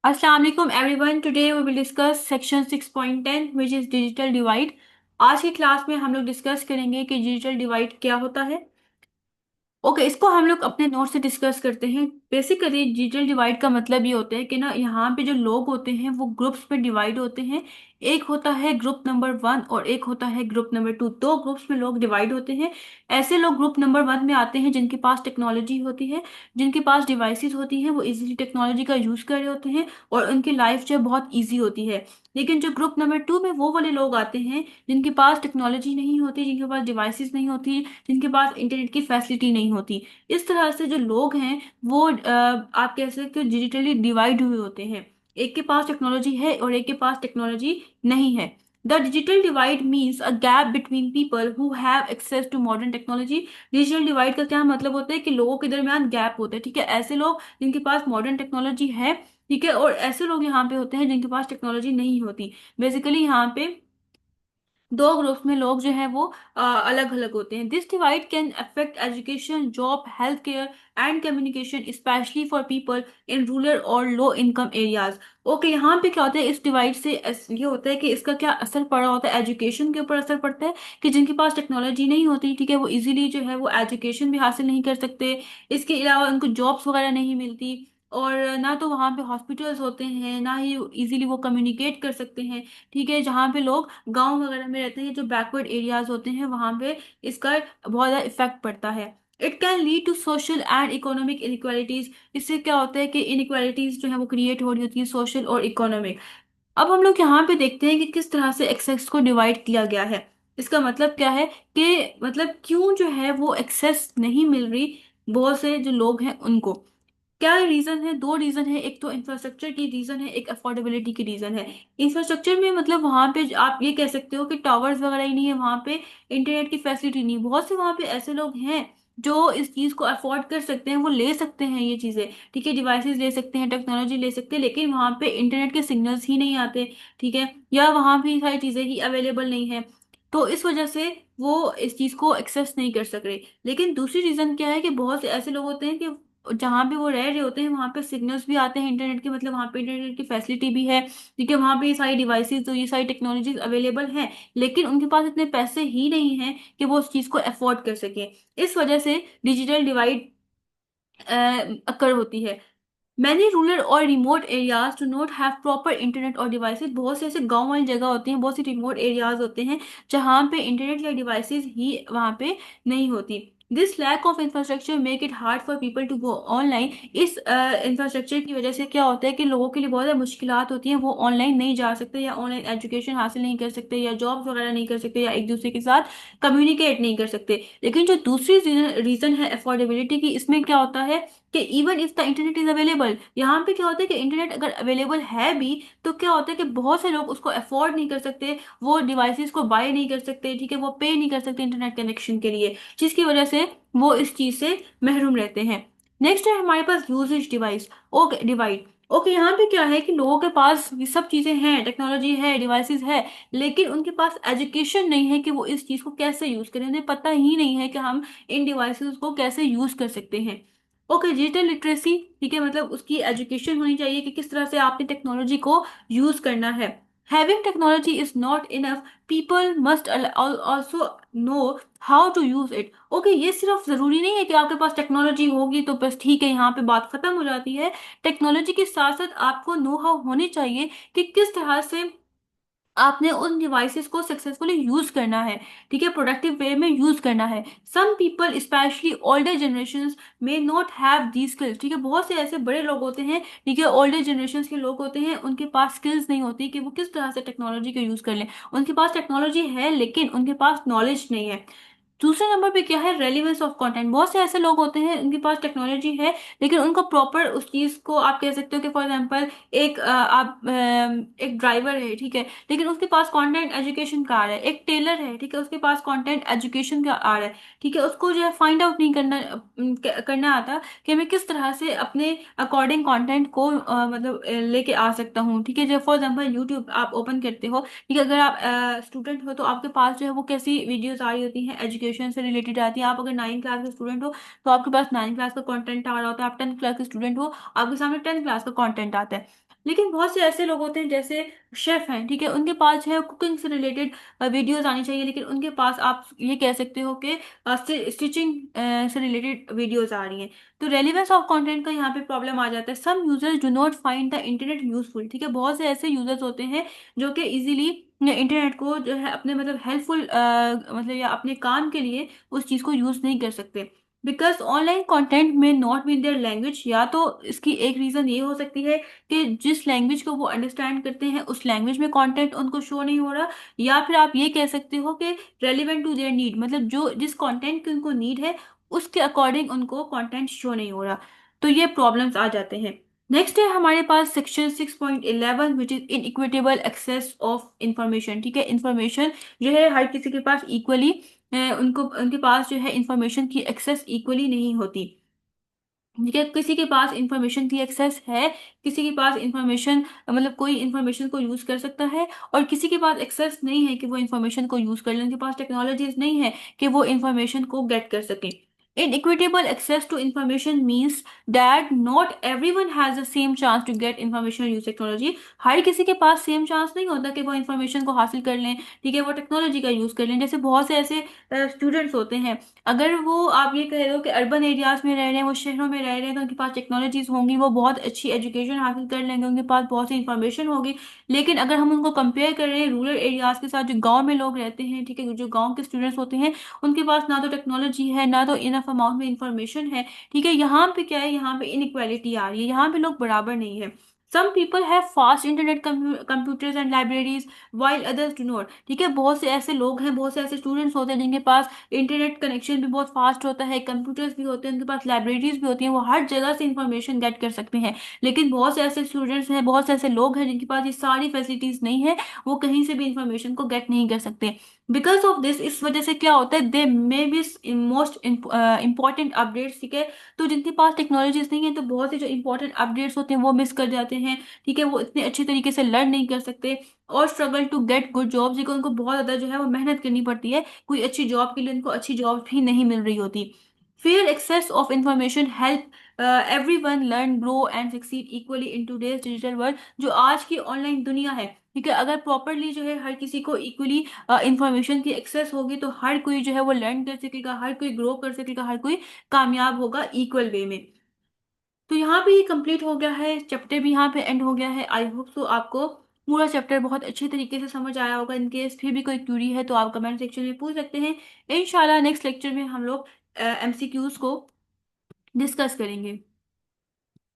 अस्सलाम वालेकुम everyone. Today we will discuss section 6.10 which is digital divide. आज की क्लास में हम लोग डिस्कस करेंगे कि डिजिटल डिवाइड क्या होता है। ओके, इसको हम लोग अपने नोट से डिस्कस करते हैं। बेसिकली डिजिटल डिवाइड का मतलब ये होता है कि ना यहाँ पे जो लोग होते हैं वो ग्रुप्स में डिवाइड होते हैं। एक होता है ग्रुप नंबर 1 और एक होता है ग्रुप नंबर 2। दो ग्रुप्स में लोग डिवाइड होते हैं। ऐसे लोग ग्रुप नंबर 1 में आते हैं जिनके पास टेक्नोलॉजी होती है, जिनके पास डिवाइसेस होती हैं, वो इजीली टेक्नोलॉजी का यूज कर रहे होते हैं और उनकी लाइफ जो है बहुत ईजी होती है। लेकिन जो ग्रुप नंबर 2 में वो वाले लोग आते हैं जिनके पास टेक्नोलॉजी नहीं होती, जिनके पास डिवाइसेस नहीं होती, जिनके पास इंटरनेट की फैसिलिटी नहीं होती। इस तरह से जो लोग हैं वो आप कह सकते हो डिजिटली डिवाइड हुए होते हैं। एक के पास टेक्नोलॉजी है और एक के पास टेक्नोलॉजी नहीं है। The digital divide means a gap between people who have access to modern technology. Digital divide का क्या मतलब होता है कि लोगों के दरमियान गैप होता है, ठीक है। ऐसे लोग जिनके पास मॉडर्न टेक्नोलॉजी है, ठीक है, और ऐसे लोग यहाँ पे होते हैं जिनके पास टेक्नोलॉजी नहीं होती। बेसिकली यहाँ पे दो ग्रुप्स में लोग जो हैं वो अलग अलग होते हैं। This divide can affect education, job, health care and communication, specially for people in rural और लो इनकम एरियाज। ओके, यहाँ पे क्या होता है, इस डिवाइड से ये होता है कि इसका क्या असर पड़ा होता है, एजुकेशन के ऊपर असर पड़ता है कि जिनके पास टेक्नोलॉजी नहीं होती, ठीक है, वो इजीली जो है वो एजुकेशन भी हासिल नहीं कर सकते। इसके अलावा उनको जॉब्स वगैरह नहीं मिलती, और ना तो वहाँ पे हॉस्पिटल्स होते हैं, ना ही इजीली वो कम्युनिकेट कर सकते हैं। ठीक है, जहाँ पे लोग गांव वगैरह में रहते हैं, जो बैकवर्ड एरियाज होते हैं, वहां पे इसका बहुत ज़्यादा इफेक्ट पड़ता है। It can lead to social and economic inequalities. इससे क्या होता है कि इनक्वालिटीज जो है वो क्रिएट हो रही होती है, सोशल और इकोनॉमिक। अब हम लोग यहाँ पे देखते हैं कि किस तरह से एक्सेस को डिवाइड किया गया है। इसका मतलब क्या है कि मतलब क्यों जो है वो एक्सेस नहीं मिल रही बहुत से जो लोग हैं उनको। क्या रीजन है? दो रीजन है। एक तो इंफ्रास्ट्रक्चर की रीजन है, एक अफोर्डेबिलिटी की रीजन है। इंफ्रास्ट्रक्चर में मतलब वहां पे आप ये कह सकते हो कि टावर्स वगैरह ही नहीं है वहां पे, इंटरनेट की फैसिलिटी नहीं। बहुत से वहां पे ऐसे लोग हैं जो इस चीज को अफोर्ड कर सकते हैं, वो ले सकते हैं ये चीजें, ठीक है, डिवाइसेस ले सकते हैं, टेक्नोलॉजी ले सकते हैं, लेकिन वहां पे इंटरनेट के सिग्नल्स ही नहीं आते, ठीक है, या वहां भी सारी चीजें ही अवेलेबल नहीं है। तो इस वजह से वो इस चीज को एक्सेस नहीं कर सक रहे। लेकिन दूसरी रीजन क्या है कि बहुत से ऐसे लोग होते हैं कि जहाँ पे वो रह रहे होते हैं वहां पे सिग्नल्स भी आते हैं इंटरनेट के, मतलब वहां पे इंटरनेट की फैसिलिटी भी है, क्योंकि वहां पे ये सारी डिवाइसेस, तो ये सारी टेक्नोलॉजीज अवेलेबल हैं, लेकिन उनके पास इतने पैसे ही नहीं हैं कि वो उस चीज को अफोर्ड कर सके। इस वजह से डिजिटल डिवाइड अकर होती है। मैनी रूरल और remote areas do not have proper internet और डिवाइसेस। बहुत से ऐसे गांव वाली जगह होती हैं, बहुत से रिमोट एरियाज होते हैं जहाँ पे इंटरनेट या डिवाइसेस ही वहाँ पे नहीं होती। This lack of infrastructure make it hard for people to go online. इस इंफ्रास्ट्रक्चर की वजह से क्या होता है कि लोगों के लिए बहुत ज़्यादा मुश्किलात होती हैं, वो ऑनलाइन नहीं जा सकते, या ऑनलाइन एजुकेशन हासिल नहीं कर सकते, या जॉब्स वगैरह नहीं कर सकते, या एक दूसरे के साथ कम्युनिकेट नहीं कर सकते। लेकिन जो दूसरी रीज़न है अफोर्डेबिलिटी की, इसमें क्या होता है कि even if the internet is available, यहाँ पे क्या होता है कि इंटरनेट अगर अवेलेबल है भी तो क्या होता है कि बहुत से लोग उसको अफोर्ड नहीं कर सकते, वो डिवाइसेस को बाय नहीं कर सकते, ठीक है, वो पे नहीं कर सकते इंटरनेट कनेक्शन के लिए, जिसकी वजह से वो इस चीज से महरूम रहते हैं। नेक्स्ट है हमारे पास uses device. Okay, divide. Okay, यहाँ पे क्या है कि लोगों के पास ये सब चीजें हैं, टेक्नोलॉजी है, डिवाइसेस है, लेकिन उनके पास एजुकेशन नहीं है कि वो इस चीज को कैसे यूज करें। उन्हें पता ही नहीं है कि हम इन डिवाइसेस को कैसे यूज कर सकते हैं। ओके, डिजिटल लिटरेसी, ठीक है, मतलब उसकी एजुकेशन होनी चाहिए कि किस तरह से आपने टेक्नोलॉजी को यूज करना है। Having technology is not enough, people must also know how to use it. Okay, ये सिर्फ जरूरी नहीं है कि आपके पास टेक्नोलॉजी होगी तो बस ठीक है, यहाँ पे बात खत्म हो जाती है। टेक्नोलॉजी के साथ साथ आपको नो हाउ होनी चाहिए कि किस तरह से आपने उन डिवाइसेस को सक्सेसफुली यूज करना है, ठीक है, प्रोडक्टिव वे में यूज करना है। Some people specially older generation may not have the skills, ठीक है, बहुत से ऐसे बड़े लोग होते हैं, ठीक है, ओल्डर जनरेशन के लोग होते हैं, उनके पास स्किल्स नहीं होती कि वो किस तरह से टेक्नोलॉजी को यूज कर लें। उनके पास टेक्नोलॉजी है लेकिन उनके पास नॉलेज नहीं है। दूसरे नंबर पे क्या है, रेलिवेंस ऑफ कंटेंट। बहुत से ऐसे लोग होते हैं उनके पास टेक्नोलॉजी है लेकिन उनको प्रॉपर उस चीज को आप कह सकते हो कि फॉर एग्जांपल एक ड्राइवर है, ठीक है, लेकिन उसके पास कंटेंट एजुकेशन का आ रहा है। एक टेलर है, ठीक है, उसके पास कंटेंट एजुकेशन का आ रहा है, ठीक है, उसको जो है फाइंड आउट नहीं करना आता कि मैं किस तरह से अपने अकॉर्डिंग कंटेंट को मतलब लेके आ सकता हूँ, ठीक है। जब फॉर एग्जांपल यूट्यूब आप ओपन करते हो, ठीक है, अगर आप स्टूडेंट हो तो आपके पास जो है वो कैसी वीडियोस आ रही होती हैं, एजुकेशन से रिलेटेड आती है। आप अगर 9th क्लास के स्टूडेंट हो तो आपके पास 9th क्लास का कंटेंट आ रहा होता है, आप 10th क्लास के स्टूडेंट हो आपके सामने 10th क्लास का कंटेंट आता है। लेकिन बहुत से ऐसे लोग होते हैं जैसे शेफ हैं, ठीक है, उनके पास है कुकिंग से रिलेटेड वीडियोस आनी चाहिए, लेकिन उनके पास आप ये कह सकते हो कि स्टिचिंग से रिलेटेड वीडियोस आ रही हैं। तो रेलिवेंस ऑफ कंटेंट का यहाँ पे प्रॉब्लम आ जाता है। Some users do not find the internet useful, ठीक है, बहुत से ऐसे यूजर्स होते हैं जो कि इजीली इंटरनेट को जो है अपने मतलब हेल्पफुल मतलब या अपने काम के लिए उस चीज़ को यूज नहीं कर सकते। बिकॉज ऑनलाइन कंटेंट में नॉट मीन देयर लैंग्वेज, या तो इसकी एक रीज़न ये हो सकती है कि जिस लैंग्वेज को वो अंडरस्टैंड करते हैं उस लैंग्वेज में कंटेंट उनको शो नहीं हो रहा, या फिर आप ये कह सकते हो कि रेलिवेंट टू देयर नीड, मतलब जो जिस कंटेंट की उनको नीड है उसके अकॉर्डिंग उनको कंटेंट शो नहीं हो रहा। तो ये प्रॉब्लम्स आ जाते हैं। नेक्स्ट है हमारे पास section 6.11 which is inequitable access of information, ठीक है, इंफॉर्मेशन जो है हर किसी के पास इक्वली उनको उनके पास जो है इंफॉर्मेशन की एक्सेस इक्वली नहीं होती, ठीक है, किसी के पास इंफॉर्मेशन की एक्सेस है, किसी के पास इंफॉर्मेशन मतलब कोई इंफॉर्मेशन को यूज कर सकता है, और किसी के पास एक्सेस नहीं है कि वो इंफॉर्मेशन को यूज कर ले, उनके पास टेक्नोलॉजीज नहीं है कि वो इंफॉर्मेशन को गेट कर सके। Inequitable access to information means that not everyone has the same chance to get information or use technology। हर किसी के पास सेम चांस नहीं होता कि वो इंफॉर्मेशन को हासिल कर लें, ठीक है, वो टेक्नोलॉजी का यूज कर लें। जैसे बहुत से ऐसे स्टूडेंट्स होते हैं, अगर वो आप ये कह रहे हो कि अर्बन एरियाज में रह रहे हैं, वो शहरों में रह रहे हैं, तो उनके पास टेक्नोलॉजीज होंगी, वो बहुत अच्छी एजुकेशन हासिल कर लेंगे, उनके पास बहुत सी इंफॉर्मेशन होगी। लेकिन अगर हम उनको कंपेयर कर रहे हैं रूरल एरियाज के साथ जो गांव में लोग रहते हैं, ठीक है, जो गांव के स्टूडेंट्स होते हैं, उनके पास ना तो टेक्नोलॉजी है ना तो इनफ अमाउंट में इंफॉर्मेशन है, ठीक है, यहाँ पे क्या है, यहाँ पे इनइक्वालिटी आ रही है, यहाँ पे लोग बराबर नहीं है। Some people have fast internet computers and libraries while others do not, ठीक है, बहुत से ऐसे लोग हैं, बहुत से ऐसे स्टूडेंट्स होते हैं जिनके पास इंटरनेट कनेक्शन भी बहुत फास्ट होता है, कंप्यूटर्स भी होते हैं, उनके पास लाइब्रेरीज भी होती हैं, वो हर जगह से इंफॉर्मेशन गेट कर सकते हैं। लेकिन बहुत से ऐसे स्टूडेंट्स हैं, बहुत से ऐसे लोग हैं जिनके पास ये सारी फैसिलिटीज नहीं है, वो कहीं से भी इंफॉर्मेशन को गेट नहीं कर सकते। बिकॉज ऑफ दिस, इस वजह से क्या होता है, they may be most important updates, ठीक है, तो जिनके पास टेक्नोलॉजीज नहीं है तो बहुत से जो इंपॉर्टेंट अपडेट्स होते हैं वो मिस कर जाते हैं, ठीक है, वो इतने अच्छे तरीके से लर्न नहीं कर सकते, और struggle to get good jobs, ठीक है, उनको बहुत ज्यादा जो है वो मेहनत करनी पड़ती है, कोई अच्छी जॉब के लिए उनको अच्छी जॉब भी नहीं मिल रही होती। Fair access of information help everyone learn grow and succeed equally in today's digital world. जो आज की ऑनलाइन दुनिया है, ठीक है, अगर प्रॉपरली जो है हर किसी को इक्वली इंफॉर्मेशन की एक्सेस होगी तो हर कोई जो है वो लर्न कर सकेगा, हर कोई ग्रो कर सकेगा, हर कोई कामयाब होगा इक्वल वे में। तो यहाँ पे ये कंप्लीट हो गया है, चैप्टर भी यहाँ पे एंड हो गया है। आई होप तो आपको पूरा चैप्टर बहुत अच्छे तरीके से समझ आया होगा। इन केस फिर भी कोई क्यूरी है तो आप कमेंट सेक्शन में पूछ सकते हैं। इंशाल्लाह नेक्स्ट लेक्चर में हम लोग एमसीक्यूज को डिस्कस करेंगे।